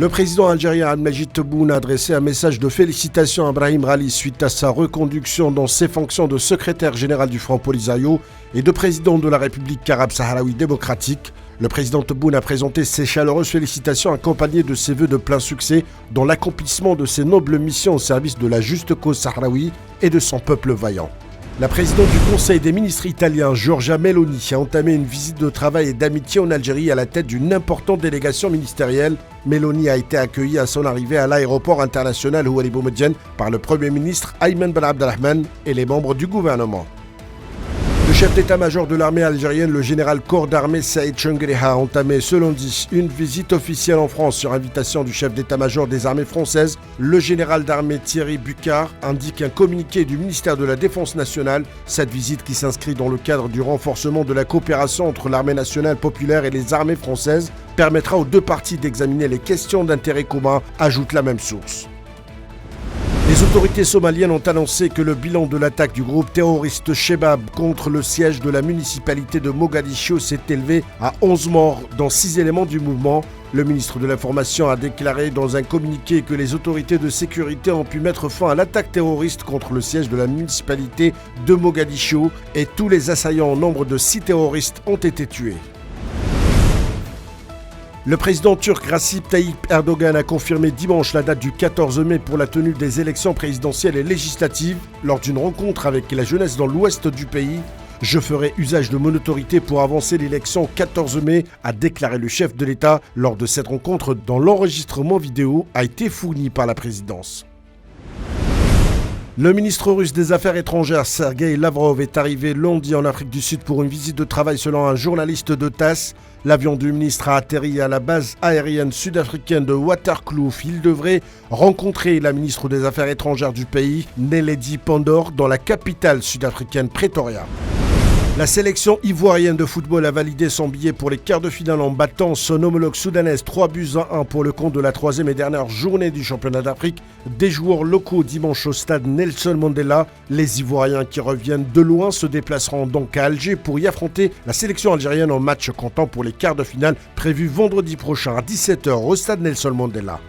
Le président algérien Abdelmajid Tebboune a adressé un message de félicitations à Brahim Ghali suite à sa reconduction dans ses fonctions de secrétaire général du Front Polisario et de président de la République arabe sahraoui démocratique. Le président Tebboune a présenté ses chaleureuses félicitations accompagnées de ses vœux de plein succès dans l'accomplissement de ses nobles missions au service de la juste cause sahraoui et de son peuple vaillant. La présidente du Conseil des ministres italien, Giorgia Meloni, a entamé une visite de travail et d'amitié en Algérie à la tête d'une importante délégation ministérielle. Meloni a été accueillie à son arrivée à l'aéroport international Houari Boumediene par le Premier ministre Ayman Ben Abdelrahman et les membres du gouvernement. Le chef d'état-major de l'armée algérienne, le général corps d'armée Saïd Chengriha, a entamé ce lundi une visite officielle en France sur invitation du chef d'état-major des armées françaises. Le général d'armée Thierry Bucard indique un communiqué du ministère de la Défense nationale. Cette visite, qui s'inscrit dans le cadre du renforcement de la coopération entre l'armée nationale populaire et les armées françaises, permettra aux deux parties d'examiner les questions d'intérêt commun, ajoute la même source. Les autorités somaliennes ont annoncé que le bilan de l'attaque du groupe terroriste Shebab contre le siège de la municipalité de Mogadiscio s'est élevé à 11 morts dans 6 éléments du mouvement. Le ministre de l'Information a déclaré dans un communiqué que les autorités de sécurité ont pu mettre fin à l'attaque terroriste contre le siège de la municipalité de Mogadiscio et tous les assaillants au nombre de 6 terroristes ont été tués. Le président turc Recep Tayyip Erdogan a confirmé dimanche la date du 14 mai pour la tenue des élections présidentielles et législatives. Lors d'une rencontre avec la jeunesse dans l'ouest du pays, « Je ferai usage de mon autorité pour avancer l'élection 14 mai », a déclaré le chef de l'État lors de cette rencontre dont l'enregistrement vidéo a été fourni par la présidence. Le ministre russe des Affaires étrangères Sergei Lavrov est arrivé lundi en Afrique du Sud pour une visite de travail selon un journaliste de TASS. L'avion du ministre a atterri à la base aérienne sud-africaine de Waterkloof. Il devrait rencontrer la ministre des Affaires étrangères du pays, Neledi Pandor, dans la capitale sud-africaine Pretoria. La sélection ivoirienne de football a validé son billet pour les quarts de finale en battant son homologue soudanaise 3-1 pour le compte de la 3e et dernière journée du championnat d'Afrique. Des joueurs locaux dimanche au stade Nelson Mandela. Les Ivoiriens qui reviennent de loin se déplaceront donc à Alger pour y affronter la sélection algérienne en match comptant pour les quarts de finale prévus vendredi prochain à 17h au stade Nelson Mandela.